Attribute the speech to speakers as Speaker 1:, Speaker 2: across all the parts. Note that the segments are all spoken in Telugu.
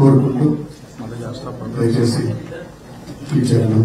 Speaker 1: కోరుకుంటూ దయచేసి టీచర్లు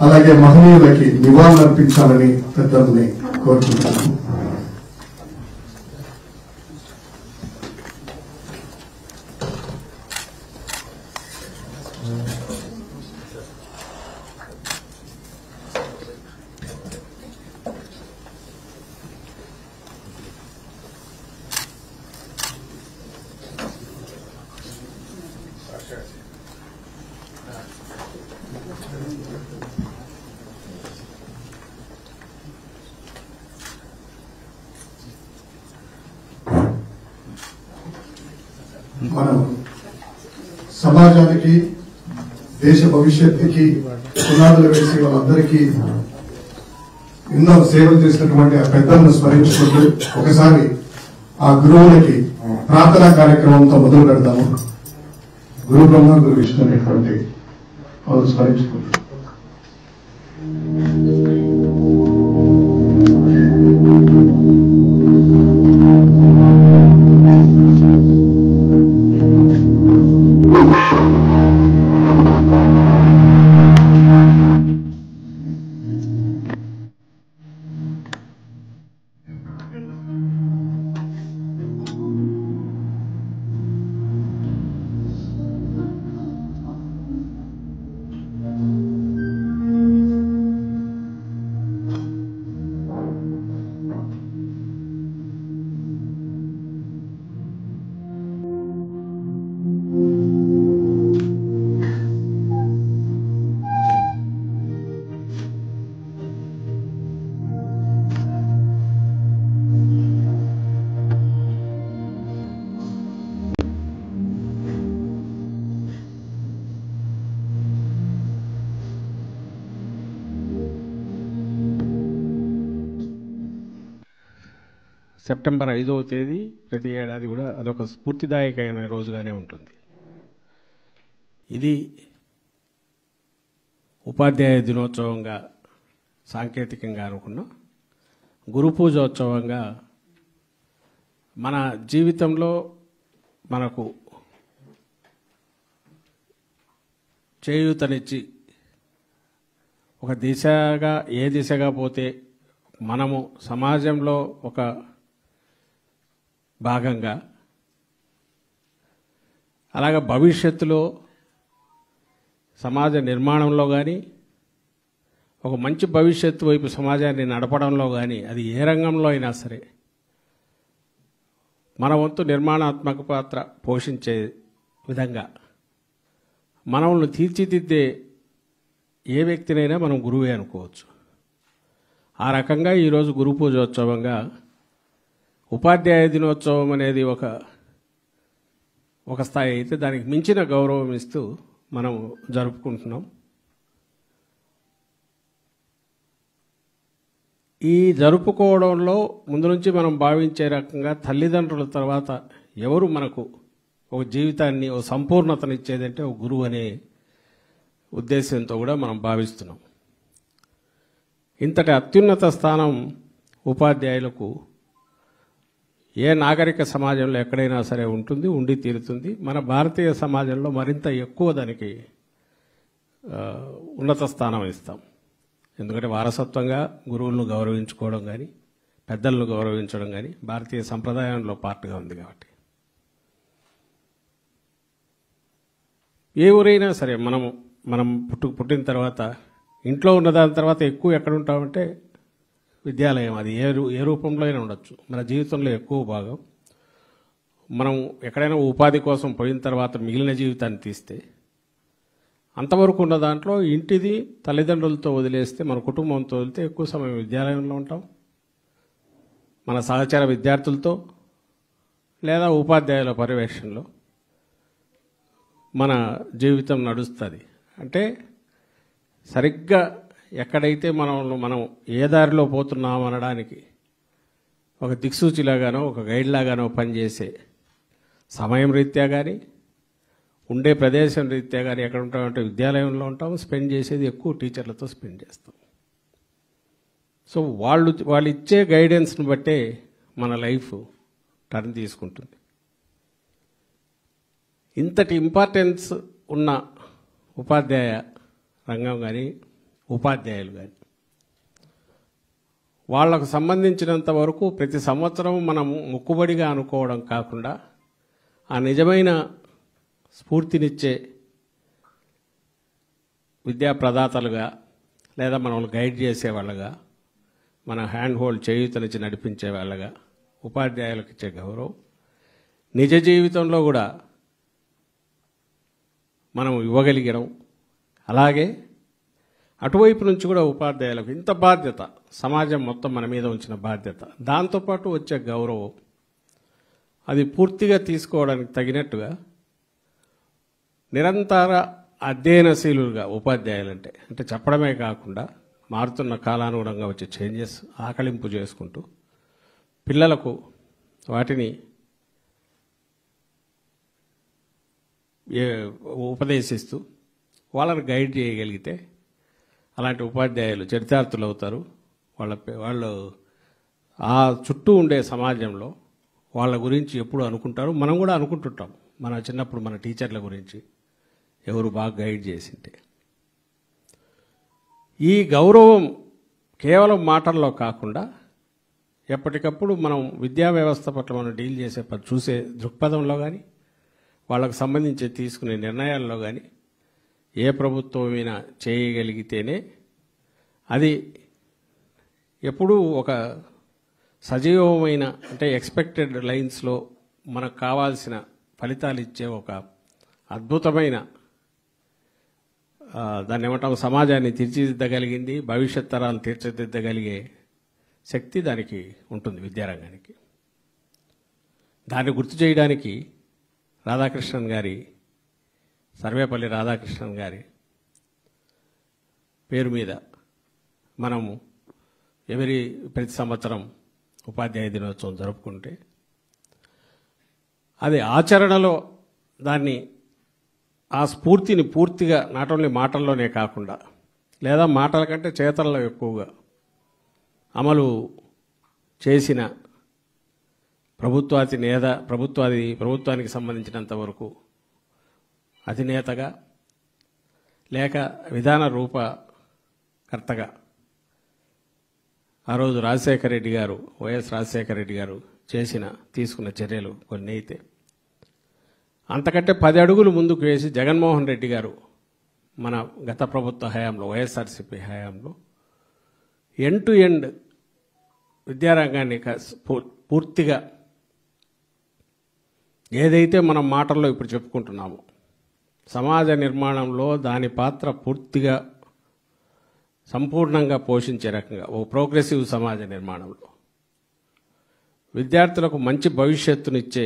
Speaker 1: అలాగే మహనీయులకి నివాళులర్పించాలని పెద్దల్ని కోరుకుంటున్నాను. మనం సమాజానికి దేశ భవిష్యత్తుకి పునాదులు వేసి వాళ్ళందరికీ ఎన్నో సేవలు చేసినటువంటి ఆ పెద్దలను స్మరించుకుంటూ ఒకసారి ఆ గురువులకి ప్రార్థనా కార్యక్రమంతో మొదలు పెడతాము. గురు బ్రహ్మ గురు విష్ణు అనేటువంటి వాళ్ళు స్మరించుకుంటారు.
Speaker 2: సెప్టెంబర్ 5వ తేదీ ప్రతి ఏడాది కూడా అదొక స్ఫూర్తిదాయకమైన రోజుగానే ఉంటుంది. ఇది ఉపాధ్యాయ దినోత్సవంగా సాంకేతికంగా అనుకున్నాం. గురు పూజోత్సవంగా మన జీవితంలో మనకు చేయూతనిచ్చి ఒక దిశగా ఏ దిశగా పోతే మనము సమాజంలో ఒక భాగంగా అలాగే భవిష్యత్తులో సమాజ నిర్మాణంలో కానీ ఒక మంచి భవిష్యత్తు వైపు సమాజాన్ని నడపడంలో కానీ అది ఏ రంగంలో అయినా సరే మన వంతు నిర్మాణాత్మక పాత్ర పోషించే విధంగా మనల్ని తీర్చిదిద్దే ఏ వ్యక్తినైనా మనం గురువే అనుకోవచ్చు. ఆ రకంగా ఈరోజు గురు పూజోత్సవంగా ఉపాధ్యాయ దినోత్సవం అనేది ఒక స్థాయి అయితే దానికి మించిన గౌరవం ఇస్తూ మనం జరుపుకుంటున్నాం. ఈ జరుపుకోవడంలో ముందు నుంచి మనం భావించే రకంగా తల్లిదండ్రుల తర్వాత ఎవరు మనకు ఒక జీవితాన్ని ఒక సంపూర్ణతనిచ్చేదంటే ఒక గురువు అనే ఉద్దేశంతో కూడా మనం భావిస్తున్నాం. ఇంతటి అత్యున్నత స్థానం ఉపాధ్యాయులకు ఏ నాగరిక సమాజంలో ఎక్కడైనా సరే ఉంటుంది, ఉండి తీరుతుంది. మన భారతీయ సమాజంలో మరింత ఎక్కువ దానికి ఉన్నత స్థానం ఇస్తాం. ఎందుకంటే వారసత్వంగా గురువులను గౌరవించుకోవడం కానీ పెద్దలను గౌరవించడం కానీ భారతీయ సంప్రదాయంలో పార్ట్గా ఉంది. కాబట్టి ఏ ఊరైనా సరే మనం పుట్టిన తర్వాత ఇంట్లో ఉన్న దాని తర్వాత ఎక్కువ ఎక్కడ ఉంటామంటే విద్యాలయం. అది ఏ రూపంలో అయినా ఉండొచ్చు. మన జీవితంలో ఎక్కువ భాగం మనం ఎక్కడైనా ఉపాధి కోసం పోయిన తర్వాత మిగిలిన జీవితాన్ని తీస్తే అంతవరకు ఉన్న దాంట్లో ఇంటిది తల్లిదండ్రులతో వదిలేస్తే, మన కుటుంబంతో వదిలితే ఎక్కువ సమయం విద్యాలయంలో ఉంటాం, మన సహచర విద్యార్థులతో లేదా ఉపాధ్యాయుల పర్యవేక్షణలో మన జీవితం నడుస్తుంది. అంటే సరిగ్గా ఎక్కడైతే మనం ఏ దారిలో పోతున్నాం అనడానికి ఒక దిక్సూచిలాగానో ఒక గైడ్లాగానో పనిచేసే సమయం రీత్యా కానీ, ఉండే ప్రదేశం రీత్యా కానీ ఎక్కడ ఉంటామంటే విద్యాలయంలో ఉంటాం. స్పెండ్ చేసేది ఎక్కువ టీచర్లతో స్పెండ్ చేస్తాం. సో వాళ్ళు ఇచ్చే గైడెన్స్ను బట్టే మన లైఫ్ టర్న్ తీసుకుంటుంది. ఇంతటి ఇంపార్టెన్స్ ఉన్న ఉపాధ్యాయ రంగం కానీ ఉపాధ్యాయులు కానీ వాళ్లకు సంబంధించినంత వరకు ప్రతి సంవత్సరం మనం మొక్కుబడిగా అనుకోవడం కాకుండా ఆ నిజమైన స్ఫూర్తినిచ్చే విద్యా ప్రదాతలుగా లేదా మనల్ని గైడ్ చేసేవాళ్ళగా, మన హ్యాండ్ హోల్డ్ చేయూతనిచ్చి నడిపించే వాళ్ళగా ఉపాధ్యాయులకు ఇచ్చే గౌరవం నిజ జీవితంలో కూడా మనం ఇవ్వగలిగడం. అలాగే అటువైపు నుంచి కూడా ఉపాధ్యాయులకు ఇంత బాధ్యత, సమాజం మొత్తం మన మీద ఉంచిన బాధ్యత, దాంతోపాటు వచ్చే గౌరవం అది పూర్తిగా తీసుకోవడానికి తగినట్టుగా నిరంతర అధ్యయనశీలుగా ఉపాధ్యాయులంటే అంటే చెప్పడమే కాకుండా మారుతున్న కాలానుగుణంగా వచ్చే చేంజెస్ ఆకలింపు చేసుకుంటూ పిల్లలకు వాటిని ఉపదేశిస్తూ వాళ్ళని గైడ్ చేయగలిగితే అలాంటి ఉపాధ్యాయులు చరితార్థులు అవుతారు. వాళ్ళు ఆ చుట్టూ ఉండే సమాజంలో వాళ్ళ గురించి ఎప్పుడు అనుకుంటారు. మనం కూడా అనుకుంటుంటాం మన చిన్నప్పుడు మన టీచర్ల గురించి ఎవరు బాగా గైడ్ చేసింటే. ఈ గౌరవం కేవలం మాటల్లో కాకుండా ఎప్పటికప్పుడు మనం విద్యా వ్యవస్థ పట్ల మనం డీల్ చేసే చూసే దృక్పథంలో కానీ వాళ్ళకు సంబంధించి తీసుకునే నిర్ణయాల్లో కానీ ఏ ప్రభుత్వమైనా చేయగలిగితేనే అది ఎప్పుడూ ఒక సజీవమైన అంటే ఎక్స్పెక్టెడ్ లైన్స్లో మనకు కావాల్సిన ఫలితాలు ఇచ్చే ఒక అద్భుతమైన దాన్ని ఏమంటాం సమాజాన్ని తీర్చిదిద్దగలిగింది, భవిష్యత్ తరాలు తీర్చిదిద్దగలిగే శక్తి దానికి ఉంటుంది విద్యారంగానికి. దాన్ని గుర్తు చేయడానికి రాధాకృష్ణన్ గారి సర్వేపల్లి రాధాకృష్ణన్ గారి పేరు మీద మనము ప్రతి సంవత్సరం ఉపాధ్యాయ దినోత్సవం జరుపుకుంటే అది ఆచరణలో దాన్ని ఆ స్ఫూర్తిని పూర్తిగా నాట్ ఓన్లీ మాటల్లోనే కాకుండా లేదా మాటల కంటే చేతల్లో ఎక్కువగా అమలు చేసిన ప్రభుత్వానికి సంబంధించినంత వరకు అధినేతగా లేక విధాన రూపకర్తగా ఆ రోజు రాజశేఖర రెడ్డి గారు, వైఎస్ రాజశేఖర రెడ్డి గారు తీసుకున్న చర్యలు కొన్ని అయితే అంతకంటే 10 అడుగులు ముందుకు వేసి జగన్మోహన్ రెడ్డి గారు మన గత ప్రభుత్వ హయాంలో వైఎస్ఆర్సీపీ హయాంలో ఎండ్ టు ఎండ్ విద్యారంగాన్ని పూర్తిగా ఏదైతే మనం మాటల్లో ఇప్పుడు చెప్పుకుంటున్నామో సమాజ నిర్మాణంలో దాని పాత్ర పూర్తిగా సంపూర్ణంగా పోషించే రకంగా ఓ ప్రోగ్రెసివ్ సమాజ నిర్మాణంలో విద్యార్థులకు మంచి భవిష్యత్తునిచ్చే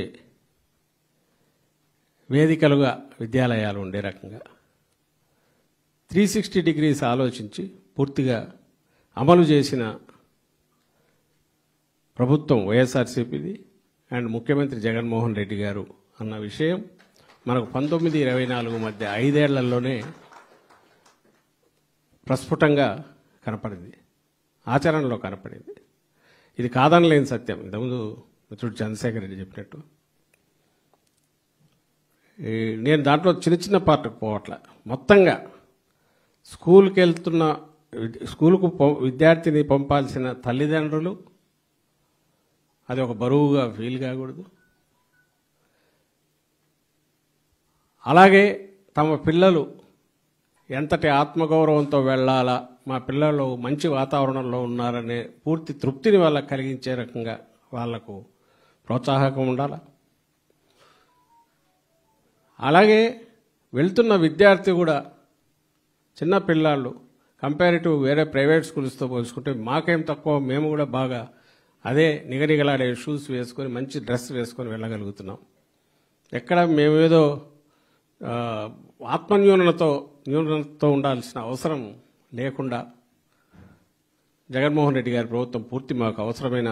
Speaker 2: వేదికలుగా విద్యాలయాలు ఉండే రకంగా 360 degrees ఆలోచించి పూర్తిగా అమలు చేసిన ప్రభుత్వం వైఎస్ఆర్సీపీది అండ్ ముఖ్యమంత్రి జగన్మోహన్ రెడ్డి గారు అన్న విషయం మనకు 19-24 మధ్య 5 ఏళ్లలోనే ప్రస్ఫుటంగా కనపడింది, ఆచరణలో కనపడింది. ఇది కాదనలేని సత్యం. ఇంతకుముందు మిత్రుడు చంద్రశేఖర్ రెడ్డి చెప్పినట్టు నేను దాంట్లో చిన్న పార్ట్కి పోవట్లే. మొత్తంగా స్కూలుకు విద్యార్థిని పంపాల్సిన తల్లిదండ్రులు అది ఒక బరువుగా ఫీల్ కాకూడదు. అలాగే తమ పిల్లలు ఎంతటి ఆత్మగౌరవంతో వెళ్ళాలా, మా పిల్లలు మంచి వాతావరణంలో ఉన్నారనే పూర్తి తృప్తిని వాళ్ళకు కలిగించే రకంగా వాళ్లకు ప్రోత్సాహకం ఉండాలి. అలాగే వెళ్తున్న విద్యార్థి కూడా చిన్న పిల్లాళ్ళు కంపారిటివ్ వేరే ప్రైవేట్ స్కూల్స్తో పోల్చుకుంటే మాకేం తక్కువ, మేము కూడా బాగా అదే నిగనిగలాడే షూస్ వేసుకొని మంచి డ్రెస్ వేసుకొని వెళ్ళగలుగుతున్నాం. ఎక్కడ మేమేదో న్యూనతతో ఉండాల్సిన అవసరం లేకుండా జగన్మోహన్ రెడ్డి గారి ప్రభుత్వం పూర్తి మాకు అవసరమైన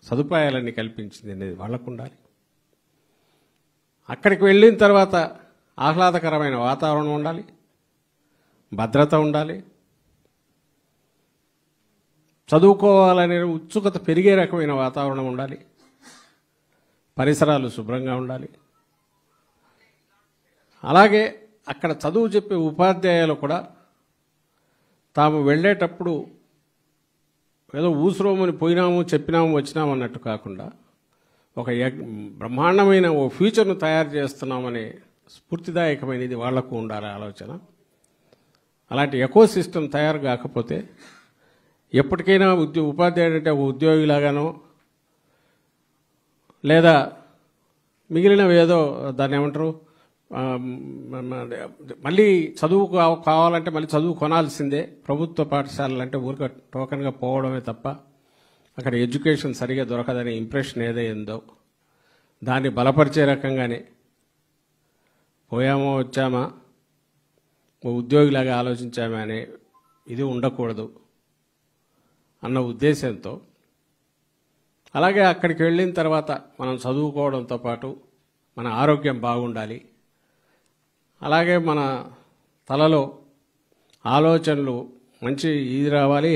Speaker 2: సదుపాయాలన్నీ కల్పించింది అనేది వాళ్ళకు ఉండాలి. అక్కడికి వెళ్ళిన తర్వాత ఆహ్లాదకరమైన వాతావరణం ఉండాలి, భద్రత ఉండాలి, చదువుకోవాలనే ఉత్సుకత పెరిగే రకమైన వాతావరణం ఉండాలి, పరిసరాలు శుభ్రంగా ఉండాలి. అలాగే అక్కడ చదువు చెప్పే ఉపాధ్యాయులు కూడా తాము వెళ్ళేటప్పుడు ఏదో ఊసురోమని పోయినాము చెప్పినాము వచ్చినాము అన్నట్టు కాకుండా ఒక బ్రహ్మాండమైన ఓ ఫ్యూచర్ను తయారు చేస్తున్నామనే స్ఫూర్తిదాయకమైనది వాళ్లకు ఉండాలి ఆలోచన. అలాంటి ఎకో సిస్టమ్ తయారు కాకపోతే ఎప్పటికైనా ఉపాధ్యాయుడు అంటే ఒక ఉద్యోగిలాగానో లేదా మిగిలినవి ఏదో దాన్ని ఏమంటారు మళ్ళీ చదువు కావాలంటే మళ్ళీ చదువు కొనాల్సిందే. ప్రభుత్వ పాఠశాలలు అంటే ఊరిక టోకన్గా పోవడమే తప్ప అక్కడ ఎడ్యుకేషన్ సరిగా దొరకదనే ఇంప్రెషన్ ఏదైందో దాన్ని బలపరిచే రకంగానే పోయామో వచ్చామా ఉద్యోగిలాగా ఆలోచించామా అనే ఇది ఉండకూడదు అన్న ఉద్దేశంతో, అలాగే అక్కడికి వెళ్ళిన తర్వాత మనం చదువుకోవడంతో పాటు మన ఆరోగ్యం బాగుండాలి, అలాగే మన తలలో ఆలోచనలు మంచి ఇది రావాలి,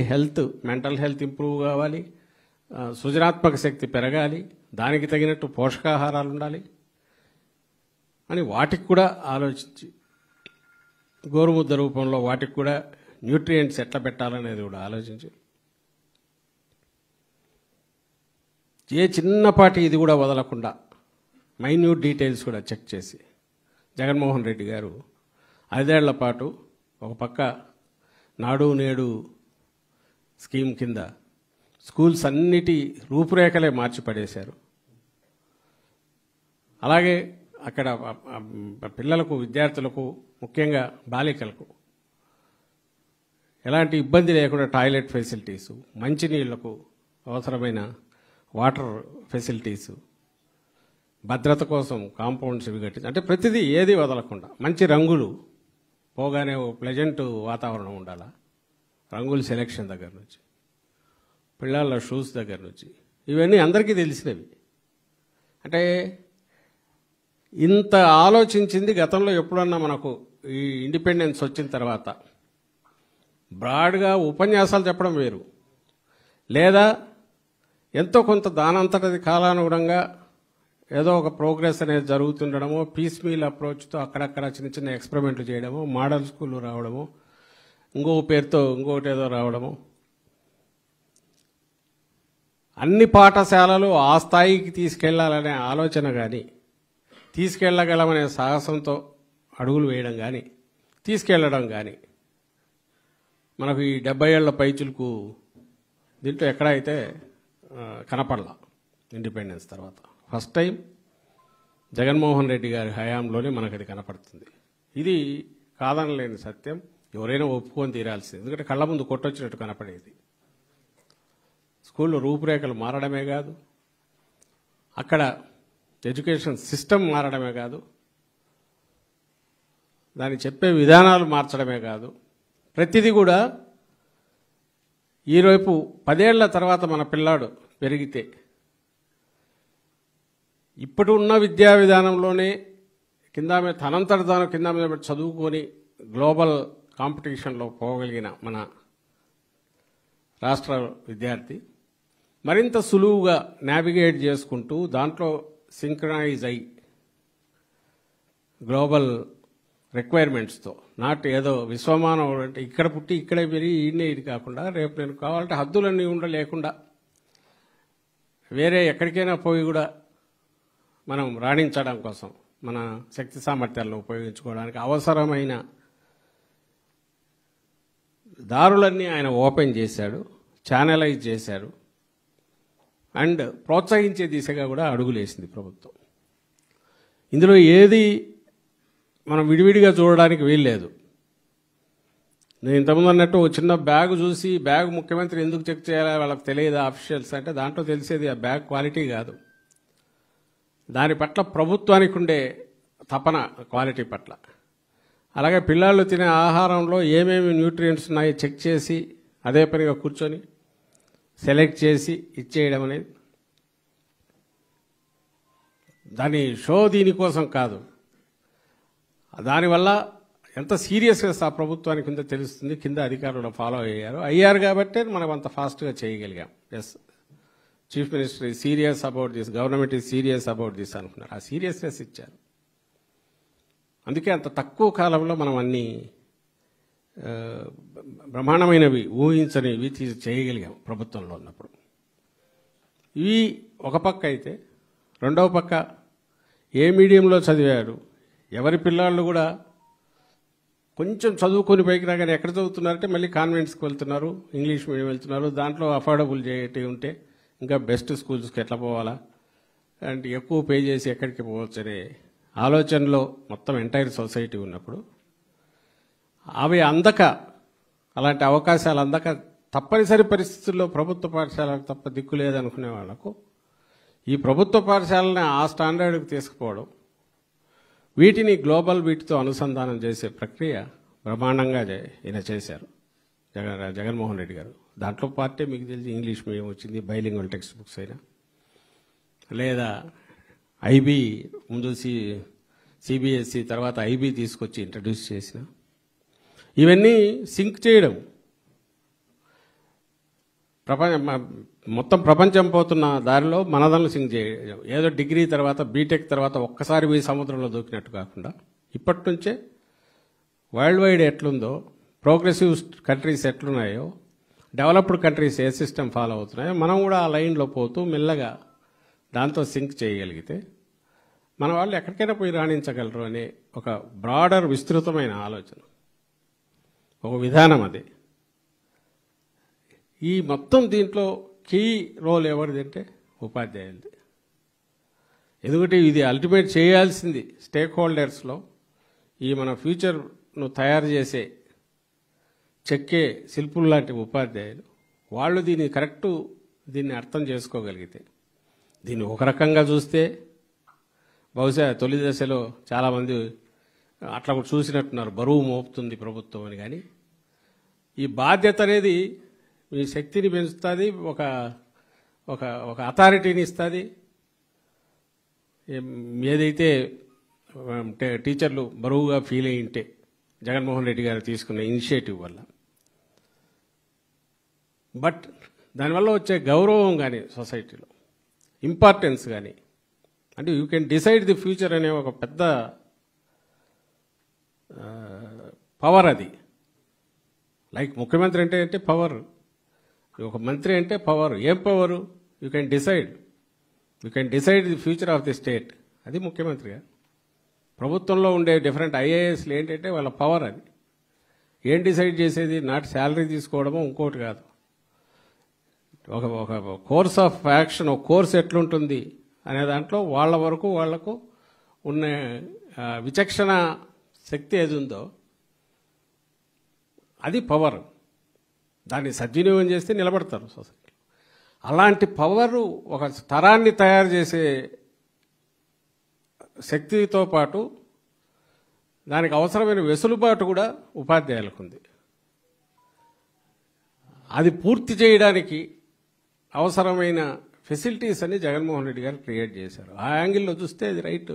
Speaker 2: మెంటల్ హెల్త్ ఇంప్రూవ్ కావాలి, సృజనాత్మక శక్తి పెరగాలి, దానికి తగినట్టు పోషకాహారాలు ఉండాలి అని వాటికి కూడా ఆలోచించి గోరుముద్ద రూపంలో వాటికి కూడా న్యూట్రియంట్స్ ఎట్లా పెట్టాలనేది కూడా ఆలోచించి ఏ చిన్నపాటి ఇది కూడా వదలకుండా మైన్యూట్ డీటెయిల్స్ కూడా చెక్ చేసి జగన్మోహన్ రెడ్డి గారు 5 ఏళ్ల పాటు ఒక పక్క నాడు నేడు స్కీమ్ కింద స్కూల్స్ అన్నిటి రూపురేఖలే మార్చి పడేశారు. అలాగే అక్కడ పిల్లలకు విద్యార్థులకు ముఖ్యంగా బాలికలకు ఎలాంటి ఇబ్బంది లేకుండా టాయిలెట్ ఫెసిలిటీసు, మంచినీళ్లకు అవసరమైన వాటర్ ఫెసిలిటీసు, భద్రత కోసం కాంపౌండ్స్ ఇవి కట్టి అంటే ప్రతిదీ ఏది వదలకుండా మంచి రంగులు పోగానే ఓ ప్లెజెంట్ వాతావరణం ఉండాలా, రంగుల సెలెక్షన్ దగ్గర నుంచి పిల్లల షూస్ దగ్గర నుంచి ఇవన్నీ అందరికీ తెలిసినవి. అంటే ఇంత ఆలోచించింది గతంలో ఎప్పుడన్నా మనకు ఈ ఇండిపెండెన్స్ వచ్చిన తర్వాత బ్రాడ్గా ఉపన్యాసాలు చెప్పడం వేరు, లేదా ఎంతో కొంత దానంతటది కాలానుగుణంగా ఏదో ఒక ప్రోగ్రెస్ అనేది జరుగుతుండడమో, పీస్ మీల్ అప్రోచ్తో అక్కడక్కడ చిన్న చిన్న ఎక్స్పెరిమెంట్లు చేయడమో, మోడల్ స్కూళ్ళు రావడమో, ఇంకో పేరుతో ఇంకొకటి ఏదో రావడమో, అన్ని పాఠశాలలు ఆ స్థాయికి తీసుకెళ్లాలనే ఆలోచన కానీ, తీసుకెళ్లగలమనే సాహసంతో అడుగులు వేయడం కానీ, తీసుకెళ్లడం కానీ మనకు ఈ 70 ఏళ్ల పైచులకు దీంట్లో ఎక్కడైతే కనపడలా. ఇండిపెండెన్స్ తర్వాత ఫస్ట్ టైం జగన్మోహన్ రెడ్డి గారి హయాంలోనే మనకు అది కనపడుతుంది. ఇది కాదనలేని సత్యం, ఎవరైనా ఒప్పుకొని తీరాల్సింది. ఎందుకంటే కళ్ళ ముందు కొట్టొచ్చినట్టు కనపడేది. స్కూల్లో రూపురేఖలు మారడమే కాదు, అక్కడ ఎడ్యుకేషన్ సిస్టమ్ మారడమే కాదు, దాన్ని చెప్పే విధానాలు మార్చడమే కాదు, ప్రతిదీ కూడా ఈరోజు 10 ఏళ్ల తర్వాత మన పిల్లాడు పెరిగితే ఇప్పుడు ఉన్న విద్యా విధానంలోనే తనంతట తాను కింద మీద చదువుకొని గ్లోబల్ కాంపిటీషన్లో పోగలిగిన మన రాష్ట్ర విద్యార్థి మరింత సులువుగా నావిగేట్ చేసుకుంటూ దాంట్లో సింక్రనైజ్ అయ్యి గ్లోబల్ రిక్వైర్మెంట్స్తో, నాట్ ఏదో విశ్వమానవుడు అంటే ఇక్కడ పుట్టి ఇక్కడే పెరిగి ఈయనే ఇది కాకుండా రేపు నేను కావాలంటే హద్దులన్నీ ఉండలేకుండా వేరే ఎక్కడికైనా పోయి కూడా మనం రాణించడం కోసం మన శక్తి సామర్థ్యాలను ఉపయోగించుకోవడానికి అవసరమైన దారులన్నీ ఆయన ఓపెన్ చేశాడు, ఛానలైజ్ చేశాడు అండ్ ప్రోత్సహించే దిశగా కూడా అడుగులేసింది ప్రభుత్వం. ఇందులో ఏది మనం విడివిడిగా చూడడానికి వీల్లేదు. నేను ఇంతకుముందు అన్నట్టు ఒక చిన్న బ్యాగ్ చూసి బ్యాగ్ ముఖ్యమంత్రి ఎందుకు చెక్ చేయాలో వాళ్ళకి తెలియదు ఆఫీషియల్స్ అంటే దాంట్లో తెలిసేది ఆ బ్యాగ్ క్వాలిటీ కాదు, దాని పట్ల ప్రభుత్వానికి ఉండే తపన క్వాలిటీ పట్ల. అలాగే పిల్లలు తినే ఆహారంలో ఏమేమి న్యూట్రియంట్స్ ఉన్నాయో చెక్ చేసి అదే పనిగా కూర్చొని సెలెక్ట్ చేసి ఇచ్చేయడం అనేది దాని షో దీనికోసం కాదు. దానివల్ల ఎంత సీరియస్నెస్ ఆ ప్రభుత్వానికి ఉందో తెలుస్తుంది. కింద అధికారులు ఫాలో అయ్యారు కాబట్టి మనం అంత ఫాస్ట్గా చేయగలిగాం. Yes, chief minister is serious about this, government is serious about this అనుకున్నారు. ఆ సీరియస్నెస్ ఇచ్చారు. అందుకే అంత తక్కువ కాలంలో మనం అన్ని బ్రహ్మాండమైనవి ఊహించనివి చేయగలిగాం ప్రభుత్వంలో ఉన్నప్పుడు. ఇవి ఒక పక్క అయితే, రెండవ పక్క ఏ మీడియంలో చదివారు, ఎవరి పిల్లలు కూడా కొంచెం చదువుకొని పైకి రాగానే ఎక్కడ చదువుతున్నారంటే మళ్ళీ కాన్వెంట్స్కి వెళ్తున్నారు, ఇంగ్లీష్ మీడియం వెళ్తున్నారు. దాంట్లో అఫోర్డబుల్ చేయటి ఉంటే ఇంకా బెస్ట్ స్కూల్స్కి ఎట్లా పోవాలా అంటే ఎక్కువ పే చేసి ఎక్కడికి పోవచ్చు అనే ఆలోచనలో మొత్తం ఎంటైర్ సొసైటీ ఉన్నప్పుడు అవి అందక, అలాంటి అవకాశాలు అందక తప్పనిసరి పరిస్థితుల్లో ప్రభుత్వ పాఠశాలకు తప్ప దిక్కు లేదనుకునే వాళ్లకు ఈ ప్రభుత్వ పాఠశాలని ఆ స్టాండర్డ్కి తీసుకుపోవడం, వీటిని గ్లోబల్ వీటితో అనుసంధానం చేసే ప్రక్రియ బ్రహ్మాండంగా ఈయన చేశారు జగన్మోహన్ రెడ్డి గారు. దాంట్లో పార్టీ మీకు తెలిసి ఇంగ్లీష్ మీడియం వచ్చింది, బైలింగ్వల్ టెక్స్ట్ బుక్స్ అయినా, లేదా ఐబీ ముందు సిబిఎస్ఈ తర్వాత ఐబీ తీసుకొచ్చి ఇంట్రడ్యూస్ చేసిన, ఇవన్నీ సింక్ చేయడం, మొత్తం ప్రపంచం పోతున్న దారిలో మనదలను సింక్ చేయడం. ఏదో డిగ్రీ తర్వాత బీటెక్ తర్వాత ఒక్కసారి పోయి సముద్రంలో దూకినట్టు కాకుండా ఇప్పటి నుంచే వరల్డ్ వైడ్ ఎట్లుందో, ప్రోగ్రెసివ్ కంట్రీస్ ఎట్లున్నాయో, డెవలప్డ్ కంట్రీస్ ఏ సిస్టమ్ ఫాలో అవుతున్నాయో మనం కూడా ఆ లైన్లో పోతూ మెల్లగా దాంతో సింక్ చేయగలిగితే మన వాళ్ళు ఎక్కడికైనా పోయి రాణించగలరు అనే ఒక బ్రాడర్ విస్తృతమైన ఆలోచన, ఒక విధానం అది. ఈ మొత్తం దీంట్లో కీ రోల్ ఎవరిది అంటే ఉపాధ్యాయులది. ఎందుకంటే ఇది అల్టిమేట్ చేయాల్సింది స్టేక్ హోల్డర్స్లో ఈ మన ఫ్యూచర్ను తయారు చేసే చెక్కే శిల్పులు లాంటి ఉపాధ్యాయులు. వాళ్ళు దీన్ని అర్థం చేసుకోగలిగితే, దీన్ని ఒక రకంగా చూస్తే బహుశా తొలి దశలో చాలామంది అట్లా చూసినట్టున్నారు, బరువు మోపుతుంది ప్రభుత్వం అని. కానీ ఈ బాధ్యత అనేది మీ శక్తిని పెంచుతుంది, ఒక ఒక ఒక అథారిటీని ఇస్తుంది. ఏదైతే టీచర్లు బరువుగా ఫీల్ అయి ఉంటే జగన్మోహన్ రెడ్డి గారు తీసుకున్న ఇనిషియేటివ్ వల్ల, బట్ దానివల్ల వచ్చే గౌరవం కానీ, సొసైటీలో ఇంపార్టెన్స్ కానీ, అంటే you can decide the future అనే ఒక పెద్ద పవర్ అది. లైక్ ముఖ్యమంత్రి అంటే పవర్, ఒక మంత్రి అంటే పవర్. ఏం power? You can decide the future of the state. అది ముఖ్యమంత్రిగా. ప్రభుత్వంలో ఉండే డిఫరెంట్ ఐఏఎస్లు ఏంటంటే వాళ్ళ పవర్ అది. ఏం డిసైడ్ చేసేది? నాట్ శాలరీ తీసుకోవడమో ఇంకోటి కాదు. ఒక కోర్స్ ఆఫ్ యాక్షన్, ఒక కోర్స్ ఎట్లుంటుంది అనే దాంట్లో వాళ్ళ వరకు వాళ్లకు ఉన్న విచక్షణ శక్తి ఏది ఉందో అది పవర్. దాన్ని సద్వినియోగం చేస్తే నిలబడతారు సొసైటీ. అలాంటి పవరు ఒక తరాన్ని తయారు చేసే శక్తితో పాటు దానికి అవసరమైన వెసులుబాటు కూడా ఉపాధ్యాయులకు ఉంది. అది పూర్తి చేయడానికి అవసరమైన ఫెసిలిటీస్ అని జగన్మోహన్ రెడ్డి గారు క్రియేట్ చేశారు. ఆ యాంగిల్లో చూస్తే అది రైట్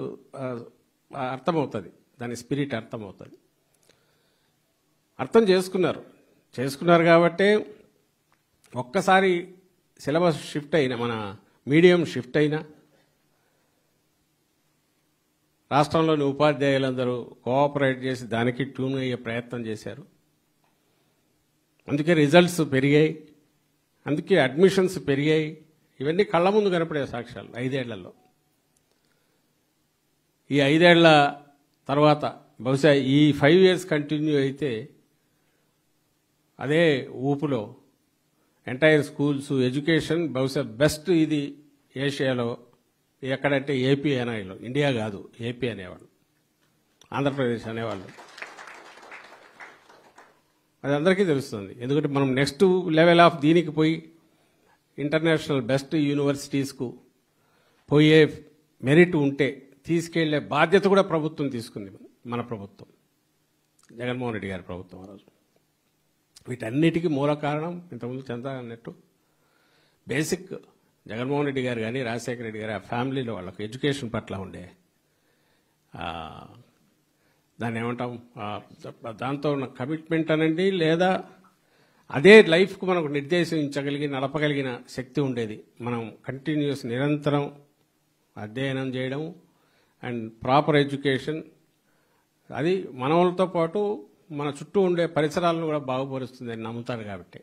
Speaker 2: అర్థమవుతుంది, దాని స్పిరిట్ అర్థమవుతుంది. అర్థం చేసుకున్నారు కాబట్టి ఒక్కసారి సిలబస్ షిఫ్ట్ అయినా, మన మీడియం షిఫ్ట్ అయినా రాష్ట్రంలోని ఉపాధ్యాయులందరూ కోఆపరేట్ చేసి దానికి ట్యూన్ అయ్యే ప్రయత్నం చేశారు. అందుకే రిజల్ట్స్ పెరిగాయి, అందుకే అడ్మిషన్స్ పెరిగాయి. ఇవన్నీ కళ్ళ ముందు కనపడే సాక్ష్యాలు 5 ఏళ్లలో. ఈ 5 ఏళ్ల తర్వాత బహుశా ఈ 5 years కంటిన్యూ అయితే అదే ఊపులో ఎంటైర్ స్కూల్స్, ఎడ్యుకేషన్ బహుశా బెస్ట్ ఇది ఏషియాలో. ఎక్కడంటే ఏపీ అనేవాళ్ళు, ఇండియా కాదు ఏపీ అనేవాళ్ళు, ఆంధ్రప్రదేశ్ అనేవాళ్ళు. అది అందరికీ తెలుస్తుంది. ఎందుకంటే మనం నెక్స్ట్ లెవెల్ ఆఫ్ దీనికి పోయి ఇంటర్నేషనల్ బెస్ట్ యూనివర్సిటీస్కు పోయే మెరిట్ ఉంటే తీసుకెళ్లే బాధ్యత కూడా ప్రభుత్వం తీసుకుంది. మన ప్రభుత్వం, జగన్మోహన్ రెడ్డి గారి ప్రభుత్వం ఆ రోజు. వీటన్నిటికీ మూల కారణం ఇంతకుముందు చంద్ర అన్నట్టు బేసిక్ జగన్మోహన్ రెడ్డి గారు కానీ రాజశేఖర రెడ్డి గారు ఆ ఫ్యామిలీలో వాళ్ళకు ఎడ్యుకేషన్ పట్ల ఉండే దాన్ని ఏమంటాం, దాంతో ఉన్న కమిట్మెంట్ అనండి, లేదా అదే లైఫ్కు మనకు నిర్దేశించగలిగి నడపగలిగిన శక్తి ఉండేది. మనం కంటిన్యూస్ నిరంతరం అధ్యయనం చేయడం అండ్ ప్రాపర్ ఎడ్యుకేషన్, అది మనవలతో పాటు మన చుట్టూ ఉండే పరిసరాలను కూడా బాగుపరుస్తుందని నమ్ముతారు. కాబట్టి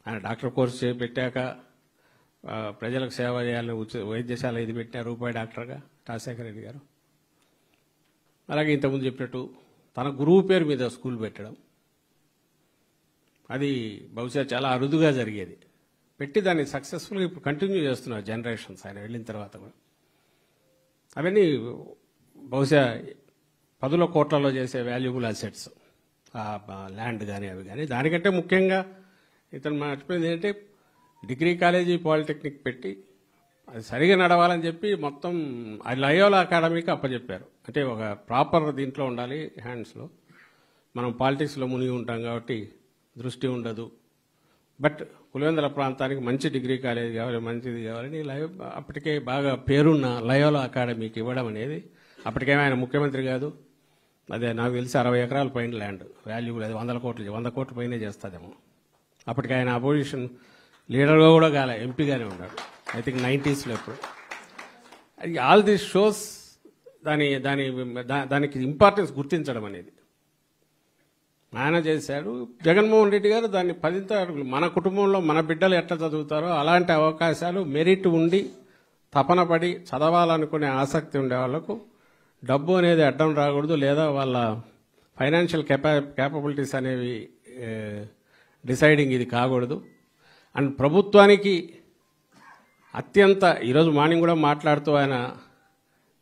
Speaker 2: ఆయన డాక్టర్ కోర్సు చేపెట్టాక ప్రజలకు సేవ చేయాలని వైద్యశాల ఇది పెట్టిన రూపాయి డాక్టర్గా రాజశేఖర రెడ్డి గారు. అలాగే ఇంతకుముందు చెప్పినట్టు తన గురువు పేరు మీద స్కూల్ పెట్టడం, అది బహుశా చాలా అరుదుగా జరిగేది. పెట్టి దాన్ని సక్సెస్ఫుల్గా ఇప్పుడు కంటిన్యూ చేస్తున్నారు జనరేషన్స్ ఆయన వెళ్ళిన తర్వాత కూడా. అవన్నీ బహుశా 10 కోట్లలో చేసే వాల్యుబుల్ అసెట్స్, ల్యాండ్ కానీ అవి కానీ. దానికంటే ముఖ్యంగా ఇతను మర్చిపోయింది ఏంటంటే డిగ్రీ కాలేజీ పాలిటెక్నిక్ పెట్టి అది సరిగా నడవాలని చెప్పి మొత్తం లయోలా అకాడమీకి అప్పచెప్పారు. అంటే ఒక ప్రాపర్ దీంట్లో ఉండాలి హ్యాండ్స్లో. మనం పాలిటిక్స్లో మునిగి ఉంటాం కాబట్టి దృష్టి ఉండదు. బట్ పులివెందుల ప్రాంతానికి మంచి డిగ్రీ కాలేజీ కావాలి, మంచిది కావాలని అప్పటికే బాగా పేరున్న లయోలా అకాడమీకి ఇవ్వడం అనేది, అప్పటికేమో ఆయన ముఖ్యమంత్రి కాదు, అదే నాకు తెలిసి 60 ఎకరాల పైన ల్యాండ్ వాల్యూబుల్, అది 100 కోట్ల పైనే చేస్తుందేమో. అప్పటికి ఆయన అపోజిషన్ లీడర్గా కూడా కాలే, ఎంపీగానే ఉన్నాడు. ఐ థింక్ 90s ఎప్పుడు. ఆల్ దిస్ షోస్ దానికి ఇంపార్టెన్స్ గుర్తించడం అనేది ఆయన చేశాడు. జగన్మోహన్ రెడ్డి గారు దాన్ని 10 అడుగులు, మన కుటుంబంలో మన బిడ్డలు ఎట్లా చదువుతారో అలాంటి అవకాశాలు, మెరిట్ ఉండి తపన పడి చదవాలనుకునే ఆసక్తి ఉండే వాళ్లకు డబ్బు అనేది అడ్డం రాకూడదు, లేదా వాళ్ళ ఫైనాన్షియల్ క్యాపబిలిటీస్ అనేవి డిసైడింగ్ ఇది కాకూడదు. అండ్ ప్రభుత్వానికి అత్యంత, ఈరోజు మార్నింగ్ కూడా మాట్లాడుతూ ఆయన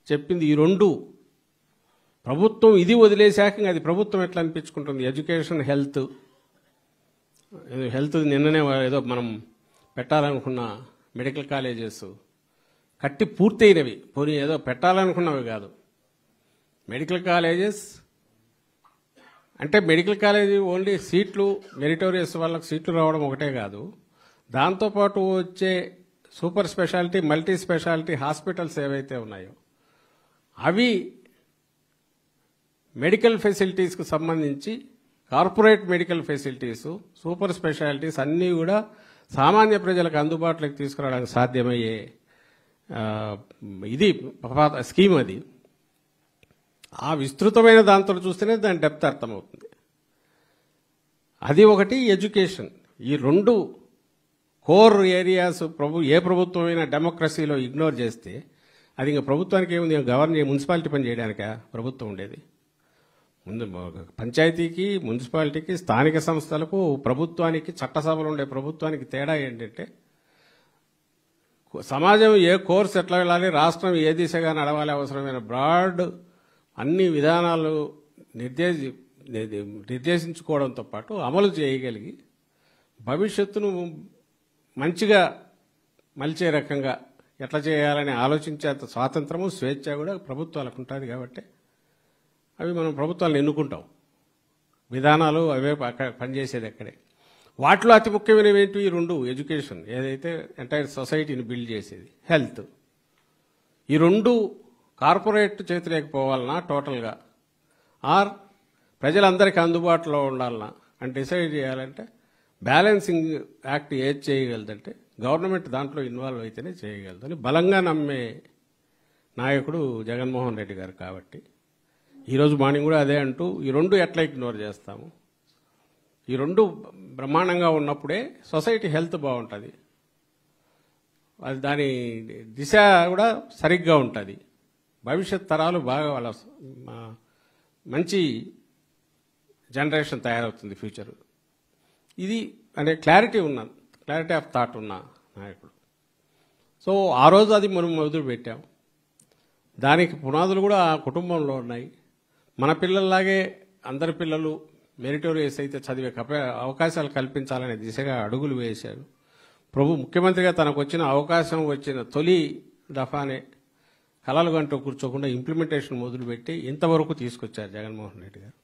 Speaker 2: చెప్పింది, ఈ రెండు ప్రభుత్వం ఇది వదిలేశాక అది ప్రభుత్వం ఎట్లా అనిపించుకుంటుంది. ఎడ్యుకేషన్, హెల్త్ నిన్ననే ఏదో మనం పెట్టాలనుకున్న మెడికల్ కాలేజెస్ కట్టి పూర్తయినవి, పోనీ ఏదో పెట్టాలనుకున్నవి కాదు. మెడికల్ కాలేజెస్ అంటే మెడికల్ కాలేజీ ఓన్లీ సీట్లు, మెరిటోరియస్ వాళ్ళకి సీట్లు రావడం ఒకటే కాదు, దాంతోపాటు వచ్చే super speciality, multi speciality hospitals ఏవైతే ఉన్నాయో అవి మెడికల్ ఫెసిలిటీస్కు సంబంధించి corporate medical facilities, super specialities అన్నీ కూడా సామాన్య ప్రజలకు అందుబాటులోకి తీసుకురావడానికి సాధ్యమయ్యే ఇది స్కీమ్. అది ఆ విస్తృతమైన దాంతో చూస్తేనే దాని డెప్త్ అర్థమవుతుంది. అది ఒకటి. ఎడ్యుకేషన్, ఈ రెండు కోర్ ఏరియాస్ ఏ ప్రభుత్వమైనా డెమోక్రసీలో ఇగ్నోర్ చేస్తే అది ఇంకా ప్రభుత్వానికి ఏముంది, మున్సిపాలిటీ పని చేయడానికా ప్రభుత్వం ఉండేది? ముందు పంచాయతీకి, మున్సిపాలిటీకి, స్థానిక సంస్థలకు, ప్రభుత్వానికి, చట్టసభలు ఉండే ప్రభుత్వానికి తేడా ఏంటంటే సమాజం ఏ కోర్స్ ఎట్లా వెళ్ళాలి, రాష్ట్రం ఏ దిశగా నడవాలి, అవసరమైన బ్రాడ్ అన్ని విధానాలు నిర్దేశించుకోవడంతో పాటు అమలు చేయగలిగి భవిష్యత్తును మంచిగా మలిచే రకంగా ఎట్లా చేయాలని ఆలోచించేంత స్వాతంత్రము, స్వేచ్ఛ కూడా ప్రభుత్వాలకు ఉంటుంది. కాబట్టి అవి మనం ప్రభుత్వాలను ఎన్నుకుంటాం, విధానాలు అవే పనిచేసేది అక్కడే. వాటిలో అతి ముఖ్యమైనవి ఏంటి? ఈ రెండు, ఎడ్యుకేషన్ ఏదైతే ఎంటైర్ సొసైటీని బిల్డ్ చేసేది, హెల్త్. ఈ రెండు కార్పొరేట్ చేతిలోకి పోవాలన్నా టోటల్గా, ఆర్ ప్రజలందరికీ అందుబాటులో ఉండాలన్నా అని డిసైడ్ చేయాలంటే బ్యాలెన్సింగ్ యాక్ట్ ఏది చేయగలదంటే గవర్నమెంట్ దాంట్లో ఇన్వాల్వ్ అయితేనే చేయగలదని బలంగా నమ్మే నాయకుడు జగన్మోహన్ రెడ్డి గారు. కాబట్టి ఈరోజు మార్నింగ్ కూడా అదే అంటూ, ఈ రెండు ఎట్లా ఇగ్నోర్ చేస్తాము, ఈ రెండు బ్రహ్మాండంగా ఉన్నప్పుడే సొసైటీ హెల్త్ బాగుంటుంది, అది దాని దిశ కూడా సరిగ్గా ఉంటుంది, భవిష్యత్ తరాలు బాగా వాళ్ళ మంచి జనరేషన్ తయారవుతుంది ఫ్యూచర్. ఇది అంటే క్లారిటీ ఆఫ్ థాట్ ఉన్న నాయకుడు. సో ఆ రోజు అది మనం మొదలు పెట్టాం. దానికి పునాదులు కూడా ఆ కుటుంబంలో ఉన్నాయి. మన పిల్లల్లాగే అందరి పిల్లలు మెరిటోరియస్ అయితే చదివే అవకాశాలు కల్పించాలనే దిశగా అడుగులు వేశారు. ముఖ్యమంత్రిగా తనకు వచ్చిన అవకాశం వచ్చిన తొలి దఫానే కలలు గంటూ కూర్చోకుండా ఇంప్లిమెంటేషన్ మొదలుపెట్టి ఇంతవరకు తీసుకొచ్చారు జగన్మోహన్ రెడ్డి గారు.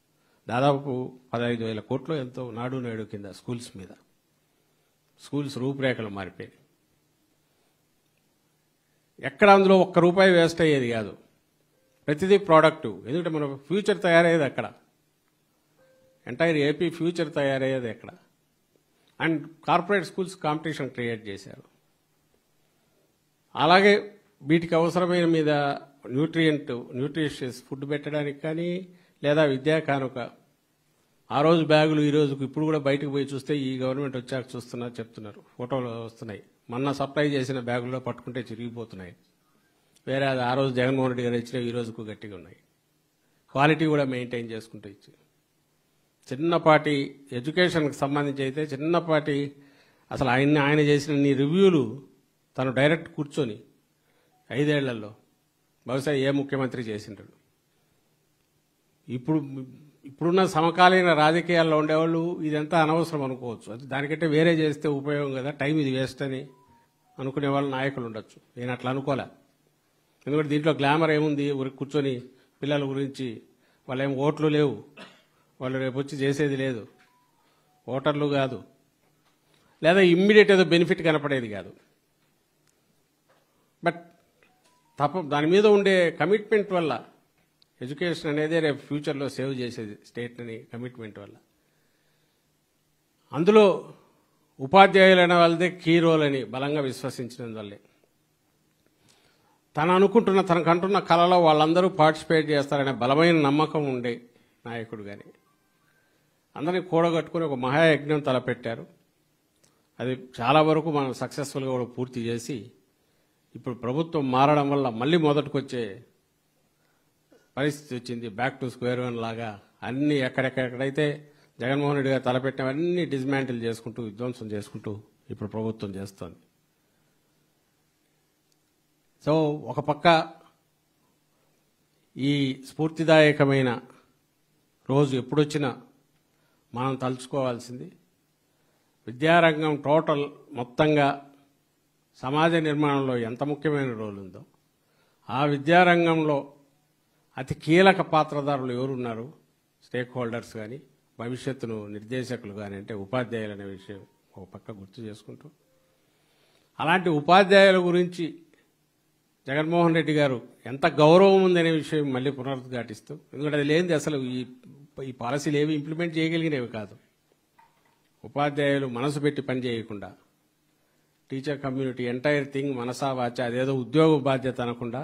Speaker 2: దాదాపు 15,000 కోట్లు ఎంతో నాడు నేడు కింద స్కూల్స్ మీద. స్కూల్స్ రూపురేఖలు మారిపోయాయి. ఎక్కడ అందులో ఒక్క రూపాయి వేస్ట్ అయ్యేది కాదు. ప్రతిదీ ప్రోడక్టివ్. ఎందుకంటే మన ఫ్యూచర్ తయారయ్యేది అక్కడ. ఎంటైర్ ఏపీ ఫ్యూచర్ తయారయ్యేది ఎక్కడ. And corporate schools competition create చేశారు. అలాగే వీటికి అవసరమైన మీద న్యూట్రిషియస్ ఫుడ్ పెట్టడానికి కానీ, లేదా విద్యా కానుక, ఆ రోజు బ్యాగులు ఈ రోజుకు ఇప్పుడు కూడా బయటకు పోయి చూస్తే ఈ గవర్నమెంట్ వచ్చాక చెప్తున్నారు, ఫోటోలు వస్తున్నాయి. మొన్న సప్లై చేసిన బ్యాగుల్లో పట్టుకుంటే చిరిగిపోతున్నాయి. వేరే అది ఆ రోజు జగన్మోహన్ రెడ్డి గారు ఇచ్చిన ఈ రోజుకు గట్టిగా ఉన్నాయి. క్వాలిటీ కూడా మెయింటైన్ చేసుకుంటూ ఇచ్చి, చిన్నపాటి ఎడ్యుకేషన్కి సంబంధించి అయితే చిన్నపాటి అసలు ఆయన చేసిన రివ్యూలు తను డైరెక్ట్ కూర్చొని 5 ఏళ్లలో బహుశా ఏ ముఖ్యమంత్రి చేసింటాడు. ఇప్పుడున్న సమకాలీన రాజకీయాల్లో ఉండేవాళ్ళు ఇదంతా అనవసరం అనుకోవచ్చు. అది దానికంటే వేరే చేస్తే ఉపయోగం కదా, టైం ఇది వేస్ట్ అని అనుకునే వాళ్ళు నాయకులు ఉండొచ్చు. నేను అట్లా అనుకోలే. ఎందుకంటే దీంట్లో గ్లామర్ ఏముంది, ఊరికి కూర్చొని పిల్లల గురించి వాళ్ళేం ఓట్లు లేవు, వాళ్ళు రేపు వచ్చి చేసేది లేదు, ఓటర్లు కాదు, లేదా ఇమ్మీడియట్ ఏదో బెనిఫిట్ కనపడేది కాదు. బట్ దాని మీద ఉండే కమిట్మెంట్ వల్ల ఎడ్యుకేషన్ అనేది రేపు ఫ్యూచర్లో సేవ్ చేసేది స్టేట్ అని కమిట్మెంట్ వల్ల. అందులో ఉపాధ్యాయులైన వాళ్ళదే కీ రోల్ అని బలంగా విశ్వసించినందువల్లే తనకంటున్న కళలో వాళ్ళందరూ పార్టిసిపేట్ చేస్తారనే బలమైన నమ్మకం ఉండే నాయకుడు. కానీ అందరినీ కూడగట్టుకుని ఒక మహాయజ్ఞం తలపెట్టారు. అది చాలా వరకు మనం సక్సెస్ఫుల్గా కూడా పూర్తి చేసి ఇప్పుడు ప్రభుత్వం మారడం వల్ల మళ్ళీ మొదటికొచ్చే పరిస్థితి వచ్చింది. బ్యాక్ టు స్క్వేర్ వన్ లాగా అన్ని ఎక్కడెక్కడైతే జగన్మోహన్ రెడ్డి గారు తలపెట్టినవన్నీ డిస్మాంటిల్ చేసుకుంటూ విధ్వంసం చేసుకుంటూ ఇప్పుడు ప్రభుత్వం చేస్తోంది. సో ఒక పక్క ఈ స్ఫూర్తిదాయకమైన రోజు ఎప్పుడొచ్చినా మనం తలుచుకోవాల్సింది విద్యారంగం టోటల్ మొత్తంగా సమాజ నిర్మాణంలో ఎంత ముఖ్యమైన రోల్ ఉందో, ఆ విద్యారంగంలో అతి కీలక పాత్రధారులు ఎవరున్నారు, స్టేక్ హోల్డర్స్ కానీ, భవిష్యత్తును నిర్దేశకులు కానీ అంటే ఉపాధ్యాయులు అనే విషయం ఒక పక్క గుర్తు చేసుకుంటూ, అలాంటి ఉపాధ్యాయుల గురించి జగన్మోహన్ రెడ్డి గారు ఎంత గౌరవం ఉందనే విషయం మళ్ళీ పునరుద్ఘాటిస్తూ, ఎందుకంటే అది లేనిది అసలు ఈ పాలసీలు ఏవి ఇంప్లిమెంట్ చేయగలిగినవి కాదు. ఉపాధ్యాయులు మనసు పెట్టి పని చేయకుండా, టీచర్ కమ్యూనిటీ ఎంటైర్ థింగ్ మనసా వాచ అదేదో ఉద్యోగ బాధ్యత అనకుండా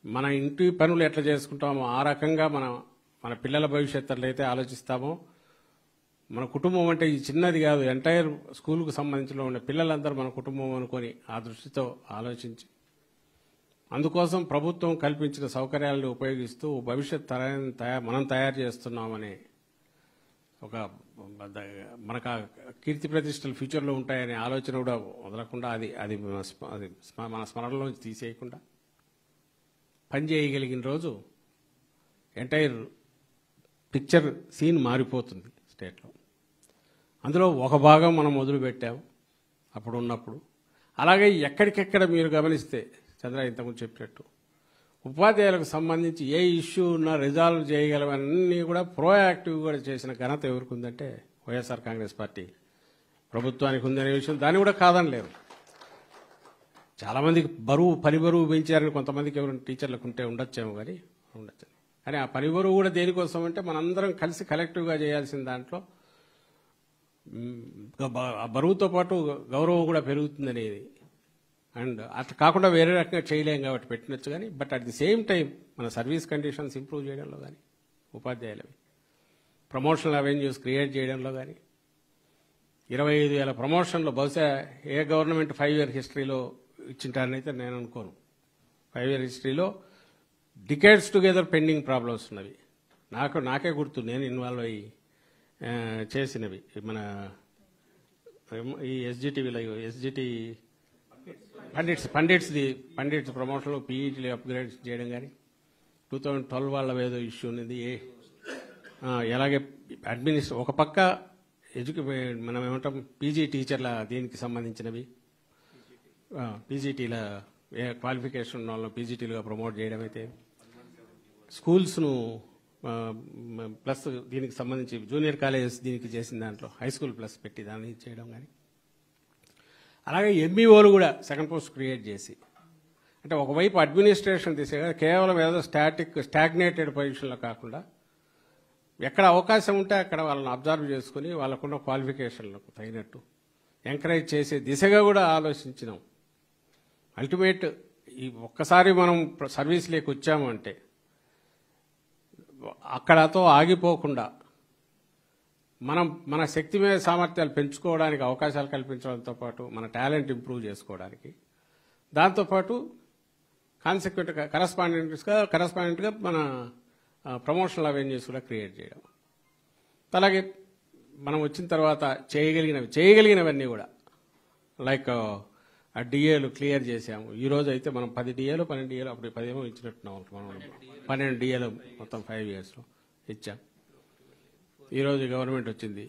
Speaker 2: మన ఇంటి పనులు ఎట్లా చేసుకుంటామో ఆ రకంగా మన పిల్లల భవిష్యత్తు ఎట్లయితే ఆలోచిస్తామో, మన కుటుంబం అంటే ఈ చిన్నది కాదు, ఎంటైర్ స్కూల్కు సంబంధించిన ఉన్న పిల్లలందరూ మన కుటుంబం అనుకొని ఆ దృష్టితో ఆలోచించి అందుకోసం ప్రభుత్వం కల్పించిన సౌకర్యాలను ఉపయోగిస్తూ భవిష్యత్ తరాన్ని మనం తయారు చేస్తున్నామనే ఒక మనకు కీర్తి ప్రతిష్టలు ఫ్యూచర్లో ఉంటాయనే ఆలోచన కూడా వదలకుండా అది మన స్మరణలోంచి తీసేయకుండా పనిచేయగలిగిన రోజు ఎంటైర్ పిక్చర్ సీన్ మారిపోతుంది స్టేట్లో. అందులో ఒక భాగం మనం మొదలుపెట్టాము అప్పుడు ఉన్నప్పుడు. అలాగే ఎక్కడికెక్కడ మీరు గమనిస్తే చంద్ర ఇంతకుముందు చెప్పినట్టు ఉపాధ్యాయులకు సంబంధించి ఏ ఇష్యూ ఉన్నా రిజాల్వ్ చేయగలవన్నీ కూడా ప్రోయాక్టివ్ కూడా చేసిన ఘనత ఎవరికి ఉందంటే వైఎస్ఆర్ కాంగ్రెస్ పార్టీ ప్రభుత్వానికి ఉందనే విషయం దాన్ని కూడా కాదనలేరు. చాలామందికి పని బరువు పెంచారని కొంతమందికి ఎవరైనా టీచర్లకు ఉంటే ఉండొచ్చేమో కానీ ఆ పని బరువు కూడా దేనికోసం అంటే మనందరం కలిసి కలెక్టివ్గా చేయాల్సిన దాంట్లో ఆ బరువుతో పాటు గౌరవం కూడా పెరుగుతుందనేది. అండ్ అట్లా కాకుండా వేరే రకంగా చేయలేం కాబట్టి పెట్టినచ్చు కానీ, but at the same time మన సర్వీస్ కండిషన్స్ ఇంప్రూవ్ చేయడంలో కానీ, ఉపాధ్యాయులవి ప్రమోషనల్ అవెన్యూస్ క్రియేట్ చేయడంలో కానీ, 25,000 ప్రమోషన్లు బహుశా ఏ గవర్నమెంట్ 5-year హిస్టరీలో ఇచ్చింటారనైతే నేను అనుకోను. 5-year హిస్టరీలో డికేడ్స్ టుగెదర్ పెండింగ్ ప్రాబ్లమ్స్ ఉన్నవి. నాకే గుర్తు, నేను ఇన్వాల్వ్ అయ్యి చేసినవి. మన ఈ ఎస్జిటి పండిట్స్ ప్రమోషన్లో పీఈటీలు అప్గ్రేడ్ చేయడం కానీ, 2012 వాళ్ళ ఏదో ఇష్యూ ఉన్నది. అలాగే ఒక పక్క మనం ఏమంటాం పీజీ టీచర్ల దీనికి సంబంధించినవి పీజీటీల క్వాలిఫికేషన్ ఉన్న వాళ్ళని పీజీటీలుగా ప్రమోట్ చేయడం అయితే, స్కూల్స్ను ప్లస్ దీనికి సంబంధించి జూనియర్ కాలేజెస్ దీనికి చేసిన దాంట్లో హై స్కూల్ ప్లస్ పెట్టి దాన్ని చేయడం కానీ, అలాగే ఎంఈఓలు కూడా సెకండ్ పోస్ట్ క్రియేట్ చేసి, అంటే ఒకవైపు అడ్మినిస్ట్రేషన్ దిశగా కేవలం ఏదో స్టాగ్నేటెడ్ పొజిషన్లో కాకుండా ఎక్కడ అవకాశం ఉంటే అక్కడ వాళ్ళని అబ్జర్వ్ చేసుకుని వాళ్ళకున్న క్వాలిఫికేషన్లకు తగినట్టు ఎంకరేజ్ చేసే దిశగా కూడా ఆలోచించినాం. అల్టిమేట్ ఈ ఒక్కసారి మనం సర్వీస్లోకి వచ్చాము అంటే అక్కడతో ఆగిపోకుండా మన శక్తి మీద సామర్థ్యాలు పెంచుకోవడానికి అవకాశాలు కల్పించడంతో పాటు మన టాలెంట్ ఇంప్రూవ్ చేసుకోవడానికి, దాంతోపాటు కాన్సిక్వెంట్గా కరస్పాండెంట్గా మన ప్రమోషనల్ అవెన్యూస్ కూడా క్రియేట్ చేయడం. అలాగే మనం వచ్చిన తర్వాత చేయగలిగినవన్నీ కూడా లైక్ ఆ డిఏలు క్లియర్ చేసాము. ఈ రోజు అయితే మనం 10 డిఏలు 12 డిఏలు అప్పుడు 10 ఏమో ఇచ్చినట్టున్నాం, మనం 12 డిఏలు మొత్తం 5 ఇయర్స్లో ఇచ్చాం. ఈరోజు గవర్నమెంట్ వచ్చింది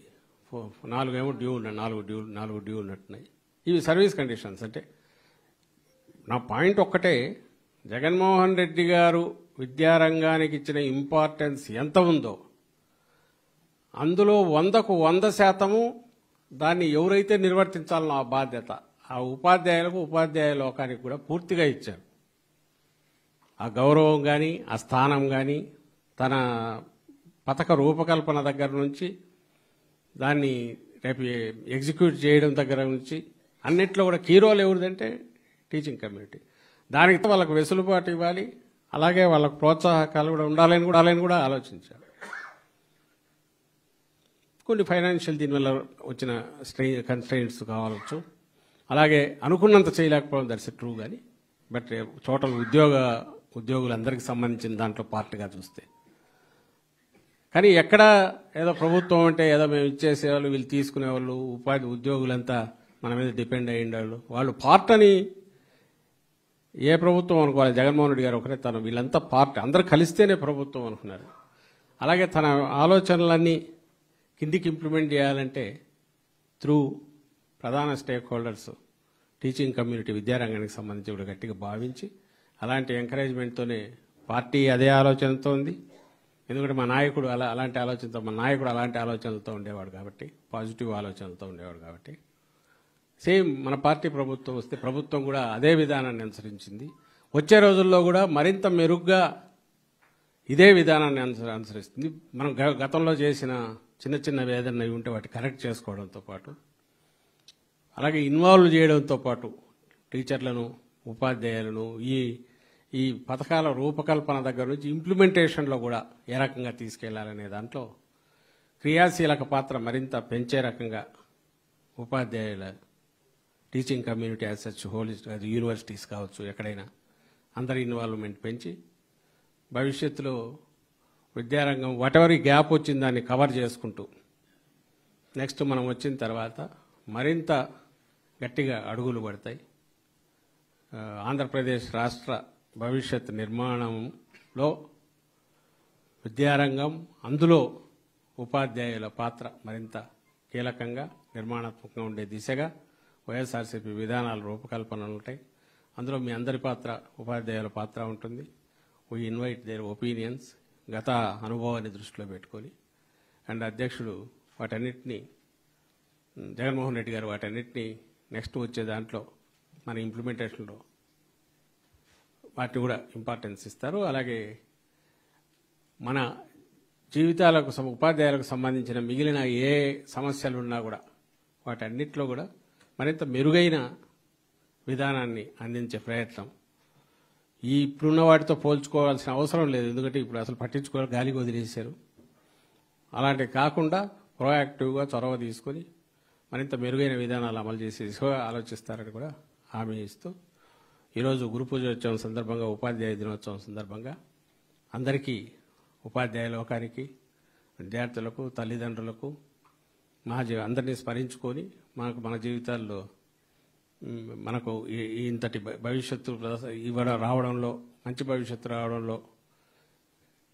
Speaker 2: 4 ఏమో డ్యూ ఉన్నాయి, 4 డ్యూ ఉన్నట్టున్నాయి. ఇవి సర్వీస్ కండిషన్స్. అంటే నా పాయింట్ ఒక్కటే, జగన్మోహన్ రెడ్డి గారు విద్యారంగానికి ఇచ్చిన ఇంపార్టెన్స్ ఎంత ఉందో అందులో 100కు 100% దాన్ని ఎవరైతే నిర్వర్తించాలనో ఆ బాధ్యత ఆ ఉపాధ్యాయులకు ఉపాధ్యాయ లోకానికి కూడా పూర్తిగా ఇచ్చారు. ఆ గౌరవం కానీ ఆ స్థానం కానీ తన పథక రూపకల్పన దగ్గర నుంచి దాన్ని రేపు ఎగ్జిక్యూట్ చేయడం దగ్గర నుంచి అన్నిట్లో కూడా కీ రోల్ ఎవరిదంటే టీచింగ్ కమ్యూనిటీ. దానికి వాళ్ళకు వెసులుబాటు ఇవ్వాలి, అలాగే వాళ్ళకు ప్రోత్సాహకాలు కూడా ఉండాలని కూడా ఆలోచించారు. కొన్ని ఫైనాన్షియల్ దీనివల్ల వచ్చిన కన్స్ట్రెయింట్స్ కావచ్చు, అలాగే అనుకున్నంత చేయలేకపోవడం దట్స్ ట్రూ. కానీ బట్ టోటల్ ఉద్యోగులందరికీ సంబంధించిన దాంట్లో పార్ట్గా చూస్తే, కానీ ఎక్కడ ఏదో ప్రభుత్వం అంటే ఏదో మేము ఇచ్చేసేవాళ్ళు, వీళ్ళు తీసుకునేవాళ్ళు, ఉద్యోగులంతా మన మీద డిపెండ్ అయ్యిండాళ్ళు, వాళ్ళు పార్ట్ అని ఏ ప్రభుత్వం అనుకోవాలి. జగన్మోహన్ రెడ్డి గారు ఒకరే తను వీళ్ళంతా పార్ట్, అందరూ కలిస్తేనే ప్రభుత్వం అనుకున్నారు. అలాగే తన ఆలోచనలన్నీ కిందికి ఇంప్లిమెంట్ చేయాలంటే త్రూ ప్రధాన స్టేక్ హోల్డర్స్ టీచింగ్ కమ్యూనిటీ విద్యారంగానికి సంబంధించి కూడా గట్టిగా భావించి అలాంటి ఎంకరేజ్మెంట్తోనే పార్టీ అదే ఆలోచనతో ఉంది. ఎందుకంటే మా నాయకుడు అలాంటి ఆలోచనలతో ఉండేవాడు కాబట్టి, పాజిటివ్ ఆలోచనలతో ఉండేవాడు కాబట్టి, సేమ్ మన పార్టీ ప్రభుత్వం వస్తే ప్రభుత్వం కూడా అదే విధానాన్ని అనుసరించింది. వచ్చే రోజుల్లో కూడా మరింత మెరుగ్గా ఇదే విధానాన్ని అనుసరిస్తుంది. మనం గతంలో చేసిన చిన్న వేదన ఉంటే వాటి కరెక్ట్ చేసుకోవడంతో పాటు, అలాగే ఇన్వాల్వ్ చేయడంతో పాటు టీచర్లను ఉపాధ్యాయులను ఈ పథకాల రూపకల్పన దగ్గర నుంచి ఇంప్లిమెంటేషన్లో కూడా ఏ రకంగా తీసుకెళ్లాలనే దాంట్లో క్రియాశీలక పాత్ర మరింత పెంచే రకంగా ఉపాధ్యాయుల టీచింగ్ కమ్యూనిటీ యాజ్ సచ్ అది యూనివర్సిటీస్ కావచ్చు, ఎక్కడైనా అందరి ఇన్వాల్వ్మెంట్ పెంచి భవిష్యత్తులో విద్యారంగం వాటెవర్ గ్యాప్ వచ్చింది దాన్ని కవర్ చేసుకుంటూ నెక్స్ట్ మనం వచ్చిన తర్వాత మరింత గట్టిగా అడుగులు పడతాయి. ఆంధ్రప్రదేశ్ రాష్ట్ర భవిష్యత్ నిర్మాణంలో విద్యారంగం, అందులో ఉపాధ్యాయుల పాత్ర మరింత కీలకంగా నిర్మాణాత్మకంగా ఉండే దిశగా వైఎస్ఆర్సీపీ విధానాల రూపకల్పనలు ఉంటాయి. అందులో మీ అందరి పాత్ర, ఉపాధ్యాయుల పాత్ర ఉంటుంది. వీ ఇన్వైట్ దేర్ ఒపీనియన్స్, గత అనుభవాన్ని దృష్టిలో పెట్టుకొని, అండ్ అధ్యక్షుడు వాటన్నిటినీ, జగన్మోహన్ రెడ్డి గారు వాటన్నిటినీ నెక్స్ట్ వచ్చే దాంట్లో మన ఇంప్లిమెంటేషన్లో వాటిని కూడా ఇంపార్టెన్స్ ఇస్తారు. అలాగే మన జీవితాలకు ఉపాధ్యాయులకు సంబంధించిన మిగిలిన ఏ సమస్యలు ఉన్నా కూడా వాటన్నిటిలో కూడా మరింత మెరుగైన విధానాన్ని అందించే ప్రయత్నం. ఇప్పుడున్న వాటితో పోల్చుకోవాల్సిన అవసరం లేదు, ఎందుకంటే ఇప్పుడు అసలు పట్టించుకోవాలి, గాలికి వదిలేశారు. అలాంటివి కాకుండా ప్రోయాక్టివ్గా చొరవ తీసుకొని మరింత మెరుగైన విధానాలు అమలు చేసే దిశగా ఆలోచిస్తారని కూడా హామీ ఇస్తూ, ఈరోజు గురు పూజోత్సవం సందర్భంగా, ఉపాధ్యాయ దినోత్సవం సందర్భంగా అందరికీ, ఉపాధ్యాయ లోకానికి, విద్యార్థులకు, తల్లిదండ్రులకు, అందరినీ స్మరించుకొని మన జీవితాల్లో మనకు ఇంతటి భవిష్యత్తు రావడంలో, మంచి భవిష్యత్తు రావడంలో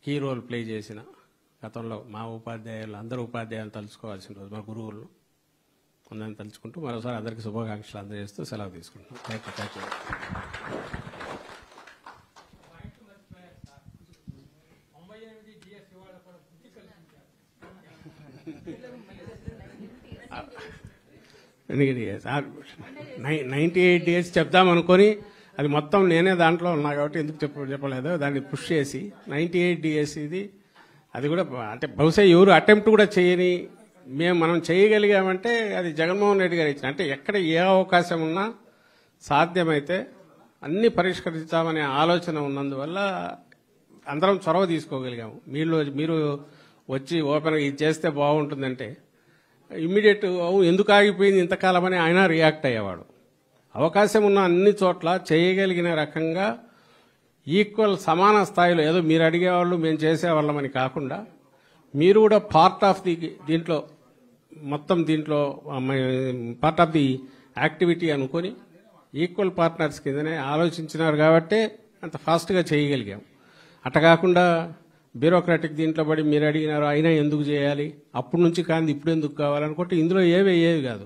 Speaker 2: కీ రోల్ ప్లే చేసిన గతంలో మా ఉపాధ్యాయులు అందరూ ఉపాధ్యాయులు తలుచుకోవాల్సిన రోజు, మా గురువులు అందరిని తలుచుకుంటూ మరోసారి అందరికీ శుభాకాంక్షలు అందజేస్తూ సెలవు తీసుకుంటున్నాం. Thank you. నైంటీ 88 డేస్ చెప్దామనుకొని అది మొత్తం నేనే దాంట్లో ఉన్నా కాబట్టి ఎందుకు చెప్పలేదు, దాన్ని పుష్ చేసి 98 డేస్ ఇది. అది కూడా అంటే బహుశా ఎవరు అటెంప్ట్ కూడా చేయని మనం చేయగలిగామంటే అది జగన్మోహన్ రెడ్డి గారు ఇచ్చిన, అంటే ఎక్కడ ఏ అవకాశం ఉన్నా సాధ్యమైతే అన్ని పరిష్కరిస్తామనే ఆలోచన ఉన్నందువల్ల అందరం చొరవ తీసుకోగలిగాము. మీరు వచ్చి ఓపెన్గా ఇది చేస్తే బాగుంటుందంటే ఇమ్మీడియట్ ఎందుకు ఆగిపోయింది ఇంతకాలం అని ఆయన రియాక్ట్ అయ్యేవాడు. అవకాశం ఉన్న అన్ని చోట్ల చేయగలిగిన రకంగా ఈక్వల్ సమాన స్థాయిలో, ఏదో మీరు అడిగేవాళ్ళు మేము చేసేవాళ్ళమని కాకుండా మీరు కూడా పార్ట్ ఆఫ్ దీంట్లో మొత్తం దీంట్లో పార్ట్ ఆఫ్ ది యాక్టివిటీ అనుకొని ఈక్వల్ పార్ట్నర్స్ కిందనే ఆలోచించినారు కాబట్టే అంత ఫాస్ట్గా చేయగలిగాం. అట్ట కాకుండా బ్యూరోక్రాటిక్ దీంట్లో పడి మీరు అడిగినారు అయినా ఎందుకు చేయాలి, అప్పటి నుంచి కాదు ఇప్పుడు ఎందుకు కావాలనుకుంటే ఇందులో ఏవి కాదు,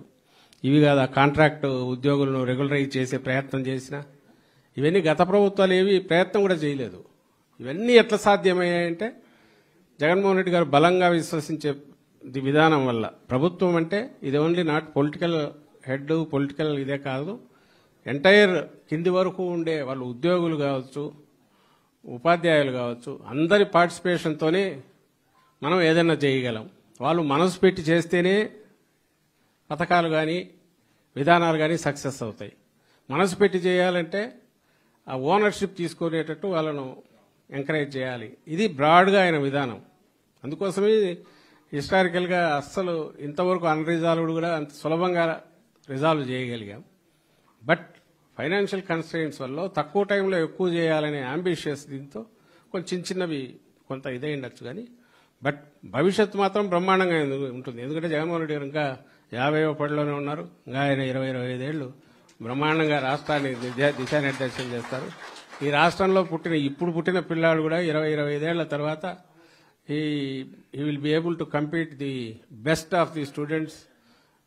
Speaker 2: ఇవి కాదు. ఆ కాంట్రాక్ట్ ఉద్యోగులను రెగ్యులరైజ్ చేసే ప్రయత్నం చేసినా ఇవన్నీ గత ప్రభుత్వాలు ఏవి ప్రయత్నం కూడా చేయలేదు. ఇవన్నీ ఎట్లా సాధ్యమయ్యాయంటే జగన్మోహన్ రెడ్డి గారు బలంగా విశ్వసించే విధానం వల్ల. ప్రభుత్వం అంటే ఇది only not political head, political ఇదే కాదు, ఎంటైర్ కింది వరకు ఉండే వాళ్ళు ఉద్యోగులు కావచ్చు, ఉపాధ్యాయులు కావచ్చు, అందరి పార్టిసిపేషన్తోనే మనం ఏదైనా చేయగలం. వాళ్ళు మనసు పెట్టి చేస్తేనే పథకాలు కానీ విధానాలు కానీ సక్సెస్ అవుతాయి. మనసు పెట్టి చేయాలంటే ఆ ఓనర్షిప్ తీసుకునేటట్టు వాళ్ళను ఎంకరేజ్ చేయాలి. ఇది బ్రాడ్గా ఆయన విధానం. అందుకోసమే హిస్టారికల్గా అస్సలు ఇంతవరకు అన్రిజాల్వ్డ్ కూడా అంత సులభంగా రిజాల్వ్ చేయగలిగాం. బట్ ఫైనాన్షియల్ కన్స్ట్రెయింట్స్ వల్ల తక్కువ టైంలో ఎక్కువ చేయాలనే అంబిషియస్ దీంతో కొంచెం చిన్నవి కొంత ఇదే ఉండొచ్చు కానీ బట్ భవిష్యత్తు మాత్రం బ్రహ్మాండంగా ఉంటుంది. ఎందుకంటే జగన్మోహన్ రెడ్డి గారు ఇంకా 50వ పడిలోనే ఉన్నారు. ఇంకా ఆయన 20-25 ఏళ్లు బ్రహ్మాండంగా రాష్ట్రాన్ని దిశానిర్దేశం చేస్తారు. ఈ రాష్ట్రంలో ఇప్పుడు పుట్టిన పిల్లాడు కూడా 20-25 ఏళ్ల తర్వాత he will be able to compete the best of the students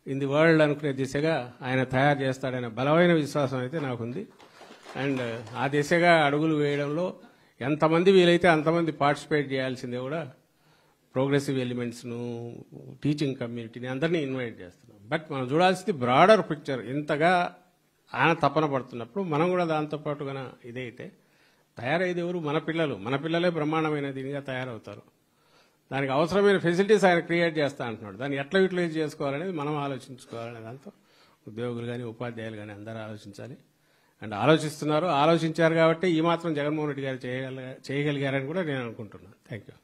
Speaker 2: in the world అనుకునే దిశగా ఆయన తయారు చేస్తాడనే బలమైన విశ్వాసం అయితే నాకుంది. అండ్ ఆ దిశగా అడుగులు వేయడంలో ఎంతమంది వీలైతే అంతమంది పార్టిసిపేట్ చేయాల్సిందే. కూడా ప్రోగ్రెసివ్ ఎలిమెంట్స్ను, టీచింగ్ కమ్యూనిటీని అందరినీ ఇన్వైట్ చేస్తున్నాం. బట్ మనం చూడాల్సింది బ్రాడర్ పిక్చర్. ఇంతగా ఆయన తపన పడుతున్నప్పుడు మనం కూడా దాంతోపాటుగా ఇదైతే తయారయ్యేది ఎవరు? మన పిల్లలే బ్రహ్మాండమైన దీనిగా తయారవుతారు. దానికి అవసరమైన ఫెసిలిటీస్ ఆయన క్రియేట్ చేస్తా అంటున్నాడు. దాన్ని ఎట్లా యూటిలైజ్ చేసుకోవాలనేది మనం ఆలోచించుకోవాలనే దాంతో ఉద్యోగులు కానీ ఉపాధ్యాయులు కానీ అందరూ ఆలోచించాలి. అండ్ ఆలోచించారు కాబట్టి ఈ మాత్రం జగన్మోహన్ రెడ్డి గారు చేయగలిగారని కూడా నేను అనుకుంటున్నాను. Thank you.